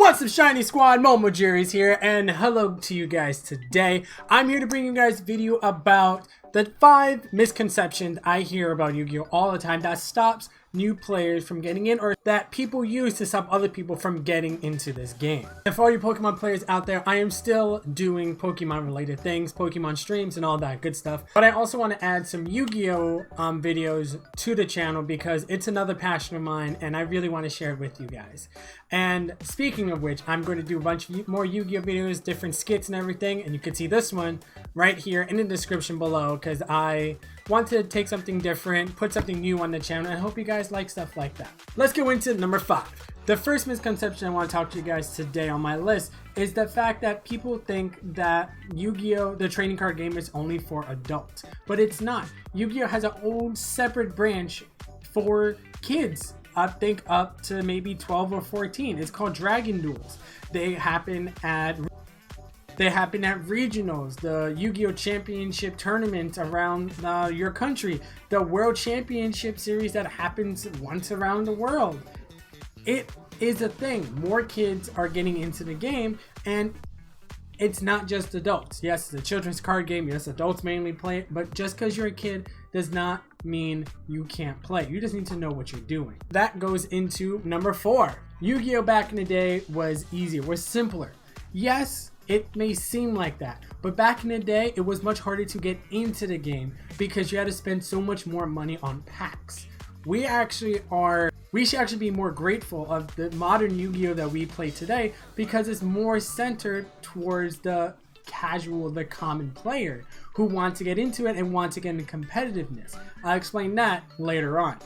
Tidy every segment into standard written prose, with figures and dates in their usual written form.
What's up, Shiny Squad? Momo Jerry's here, and hello to you guys today. I'm here to bring you guys a video about the 5 misconceptions I hear about Yu-Gi-Oh! All the time that stops new players from getting in, or that people use to stop other people from getting into this game. And for all you Pokemon players out there, I am still doing Pokemon related things, Pokemon streams and all that good stuff. But I also want to add some Yu-Gi-Oh! Videos to the channel because it's another passion of mine and I really want to share it with you guys. And speaking of which, I'm going to do a bunch more Yu-Gi-Oh! Videos, different skits and everything. And you can see this one right here in the description below because I want to take something different, put something new on the channel, and I hope you guys like stuff like that. Let's go into number 5. The first misconception I want to talk to you guys today on my list is the fact that people think that Yu-Gi-Oh! The trading card game is only for adults, but it's not. Yu-Gi-Oh! Has an own separate branch for kids. I think up to maybe 12 or 14. It's called Dragon Duels. They happen at regionals, the Yu-Gi-Oh! Championship tournament around your country, the World Championship series that happens once around the world. It is a thing. More kids are getting into the game, and it's not just adults. Yes, it's a children's card game. Yes, adults mainly play it, but just because you're a kid does not mean you can't play. You just need to know what you're doing. That goes into number 4. Yu-Gi-Oh! Back in the day was easier, was simpler. Yes, it may seem like that, but back in the day, it was much harder to get into the game because you had to spend so much more money on packs. We should actually be more grateful of the modern Yu-Gi-Oh! That we play today because it's more centered towards the casual, the common player who wants to get into it and wants to get into competitiveness. I'll explain that later on.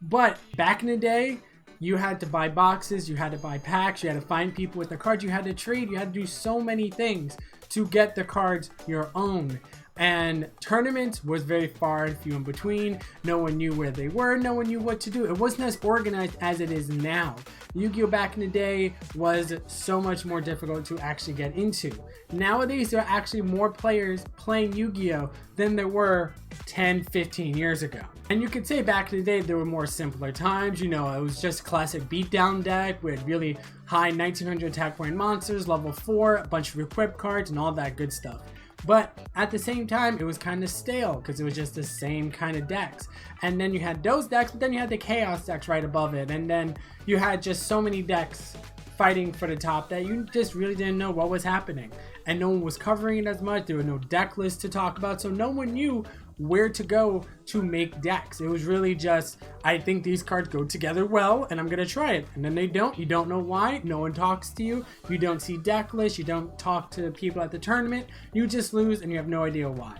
But back in the day, you had to buy boxes, you had to buy packs, you had to find people with the cards, you had to trade, you had to do so many things to get the cards your own. And tournaments was very far and few in between. No one knew where they were, no one knew what to do. It wasn't as organized as it is now. Yu-Gi-Oh! Back in the day was so much more difficult to actually get into. Nowadays, there are actually more players playing Yu-Gi-Oh! Than there were 10, 15 years ago. And you could say back in the day, there were more simpler times. You know, it was just classic beatdown deck with really high 1900 attack point monsters, level 4, a bunch of equipped cards, and all that good stuff. But at the same time, it was kind of stale because it was just the same kind of decks. And then you had those decks, but then you had the chaos decks right above it. And then you had just so many decks fighting for the top that you just really didn't know what was happening. And no one was covering it as much. There were no deck lists to talk about. So no one knew where to go to make decks. It was really just, I think these cards go together well and I'm gonna try it, and then they don't. You don't know why. No one talks to you. You don't see deck lists. You don't talk to people at the tournament. You just lose and you have no idea why.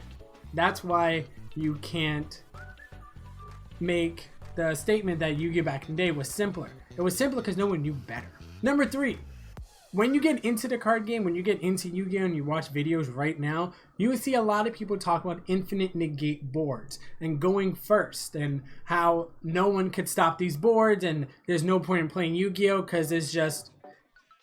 That's why you can't make the statement that Yu-Gi-Oh! Back in the day was simpler. It was simpler because no one knew better. Number 3. When you get into the card game, when you get into Yu-Gi-Oh! And you watch videos right now, you will see a lot of people talk about infinite negate boards and going first and how no one could stop these boards and there's no point in playing Yu-Gi-Oh! Because it's just,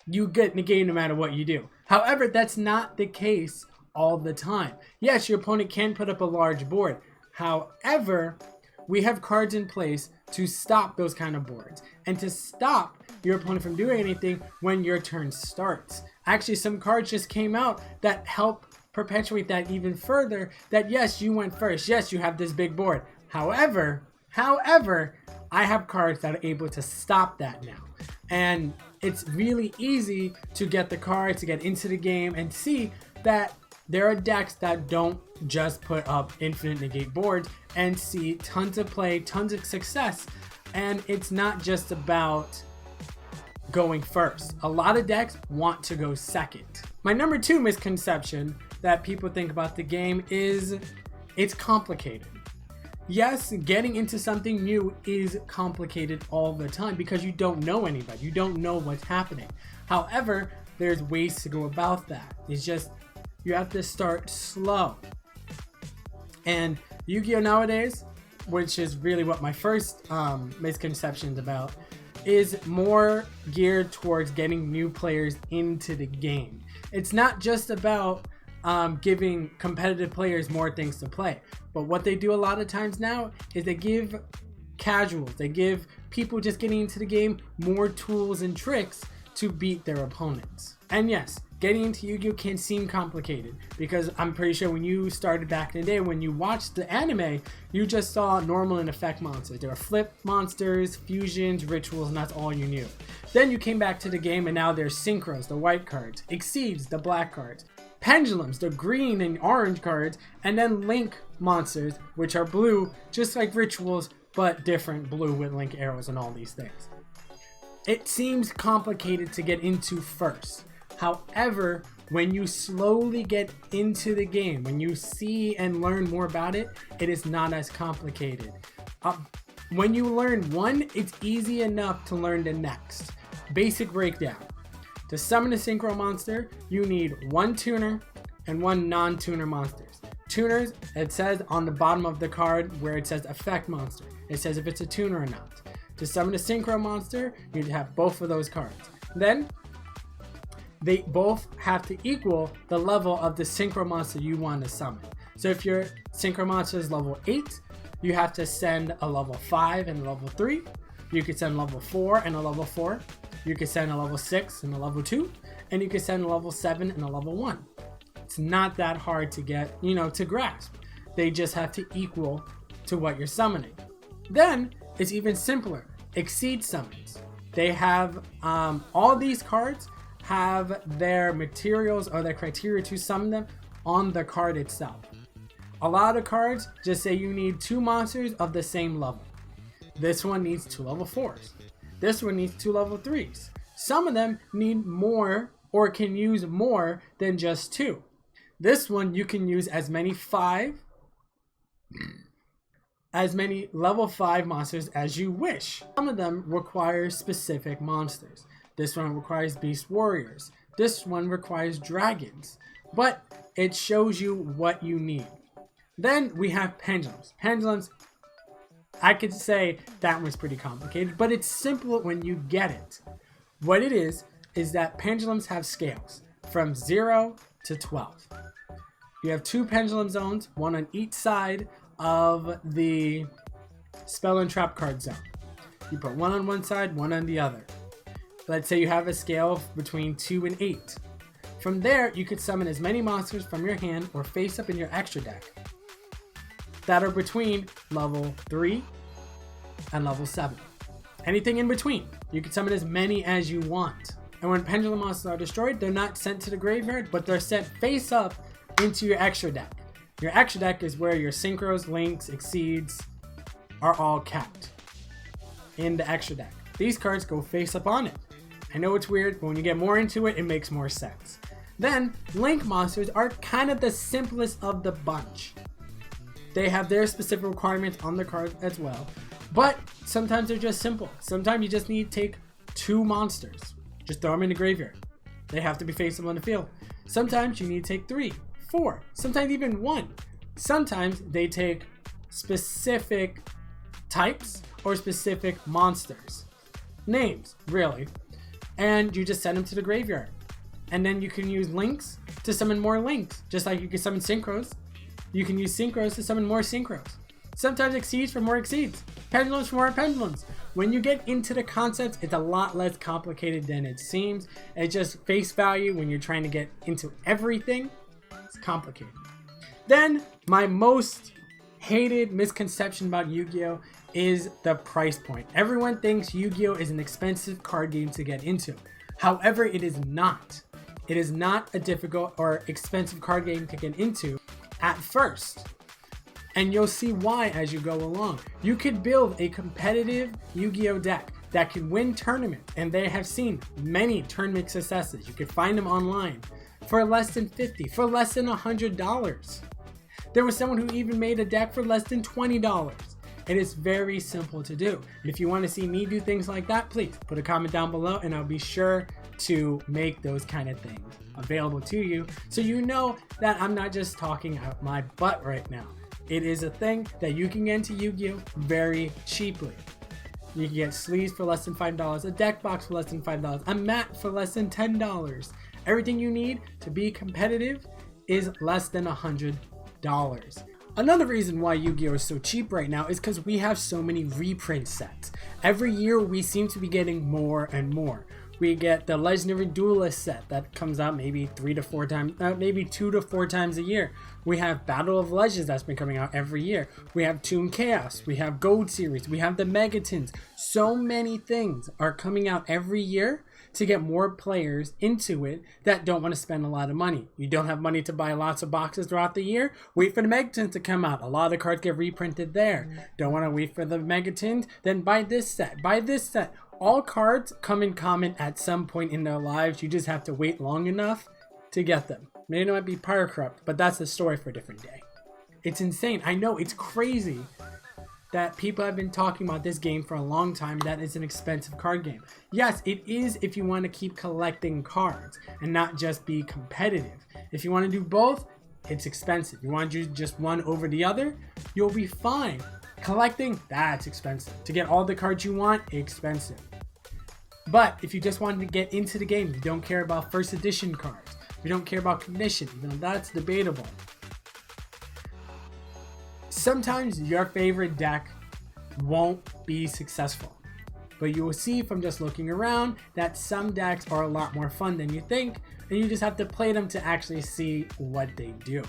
you get negated no matter what you do. However, that's not the case all the time. Yes, your opponent can put up a large board. However, we have cards in place to stop those kind of boards and to stop your opponent from doing anything when your turn starts. Actually, some cards just came out that help perpetuate that even further, that yes, you went first. Yes, you have this big board. However, I have cards that are able to stop that now. And it's really easy to get the cards, to get into the game and see that there are decks that don't just put up infinite negate boards and see tons of play, tons of success. And it's not just about going first. A lot of decks want to go second. My number 2 misconception that people think about the game is it's complicated. Yes, getting into something new is complicated all the time because you don't know anybody. You don't know what's happening. However, there's ways to go about that. It's just, you have to start slow. And Yu-Gi-Oh! Nowadays, which is really what my first misconception is about, is more geared towards getting new players into the game. It's not just about giving competitive players more things to play, but what they do a lot of times now is they give casuals, they give people just getting into the game more tools and tricks to beat their opponents. And yes, getting into Yu-Gi-Oh can seem complicated because I'm pretty sure when you started back in the day, when you watched the anime, you just saw normal and effect monsters. There were flip monsters, fusions, rituals, and that's all you knew. Then you came back to the game and now there's synchros, the white cards, exceeds, the black cards, pendulums, the green and orange cards, and then link monsters, which are blue, just like rituals, but different, blue with link arrows and all these things. It seems complicated to get into first. However, when you slowly get into the game, when you see and learn more about it, it is not as complicated. When you learn one, it's easy enough to learn the next. Basic breakdown. To summon a synchro monster, you need one tuner and one non-tuner monsters. Tuners, it says on the bottom of the card where it says effect monster. It says if it's a tuner or not. To summon a synchro monster, you'd have both of those cards. Then, they both have to equal the level of the synchro monster you want to summon. So if your synchro monster is level 8, you have to send a level 5 and a level 3. You could send a level 4 and a level 4. You could send a level 6 and a level 2. And you could send a level 7 and a level 1. It's not that hard to get, to grasp. They just have to equal to what you're summoning. Then, it's even simpler. Exceed summons. They have, all these cards have their materials or their criteria to summon them on the card itself. A lot of cards just say you need 2 monsters of the same level. This one needs 2 level 4s. This one needs 2 level 3s. Some of them need more or can use more than just 2. This one you can use as many level 5 monsters as you wish. Some of them require specific monsters. This one requires beast warriors. This one requires dragons. But it shows you what you need. Then we have pendulums. Pendulums, I could say that one's pretty complicated, but it's simple when you get it. What it is that pendulums have scales from 0 to 12. You have 2 pendulum zones, one on each side of the spell and trap card zone. You put one on one side, one on the other. Let's say you have a scale between 2 and 8. From there, you could summon as many monsters from your hand or face up in your extra deck that are between level 3 and level 7. Anything in between. You can summon as many as you want. And when pendulum monsters are destroyed, they're not sent to the graveyard, but they're sent face up into your extra deck. Your extra deck is where your synchros, links, exceeds are all kept in the extra deck. These cards go face up on it. I know it's weird, but when you get more into it, it makes more sense. Then, link monsters are kind of the simplest of the bunch. They have their specific requirements on the card as well, but sometimes they're just simple. Sometimes you just need to take 2 monsters. Just throw them in the graveyard. They have to be face up on the field. Sometimes you need to take 3, 4, sometimes even 1. Sometimes they take specific types or specific monsters. Names, really. And you just send them to the graveyard. And then you can use links to summon more links. Just like you can summon synchros. You can use synchros to summon more synchros. Sometimes exceeds for more exceeds. Pendulums for more pendulums. When you get into the concepts, it's a lot less complicated than it seems. It's just face value when you're trying to get into everything. It's complicated. Then, my most hated misconception about Yu-Gi-Oh! Is the price point. Everyone thinks Yu-Gi-Oh! Is an expensive card game to get into. However, it is not. It is not a difficult or expensive card game to get into at first. And you'll see why as you go along. You could build a competitive Yu-Gi-Oh! Deck that can win tournaments, and they have seen many tournament successes. You could find them online for less than $50, for less than $100. There was someone who even made a deck for less than $20. It is very simple to do. And if you want to see me do things like that, please put a comment down below and I'll be sure to make those kind of things available to you so you know that I'm not just talking out my butt right now. It is a thing that you can get into Yu-Gi-Oh! Very cheaply. You can get sleeves for less than $5, a deck box for less than $5, a mat for less than $10. Everything you need to be competitive is less than $100. Another reason why Yu-Gi-Oh! Is so cheap right now is because we have so many reprint sets. Every year we seem to be getting more and more. We get the Legendary Duelist set that comes out maybe 2 to 4 times a year. We have Battle of Legends that's been coming out every year. We have Toon Chaos. We have Gold Series. We have the Megatons. So many things are coming out every year to get more players into it that don't want to spend a lot of money. You don't have money to buy lots of boxes throughout the year? Wait for the Megatons to come out. A lot of the cards get reprinted there. Don't want to wait for the Megatons? Then buy this set. Buy this set. All cards come in common at some point in their lives. You just have to wait long enough to get them. Maybe it might be Pyro Corrupt, but that's a story for a different day. It's insane. I know, it's crazy that people have been talking about this game for a long time. That is an expensive card game. Yes, it is if you want to keep collecting cards and not just be competitive. If you want to do both, it's expensive. You want to do just one over the other, you'll be fine. Collecting, that's expensive. To get all the cards you want, expensive. But if you just want to get into the game, you don't care about first edition cards, you don't care about commission, even though that's debatable. Sometimes your favorite deck won't be successful, but you will see from just looking around that some decks are a lot more fun than you think, and you just have to play them to actually see what they do.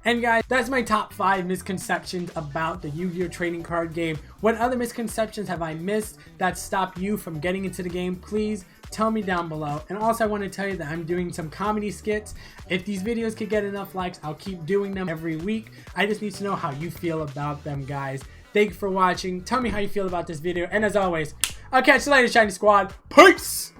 And guys, that's my top 5 misconceptions about the Yu-Gi-Oh! Trading card game. What other misconceptions have I missed that stop you from getting into the game? Please tell me down below. And also I want to tell you that I'm doing some comedy skits. If these videos could get enough likes, I'll keep doing them every week. I just need to know how you feel about them, guys. Thank you for watching. Tell me how you feel about this video. And as always, I'll catch you later, Shiny Squad. Peace!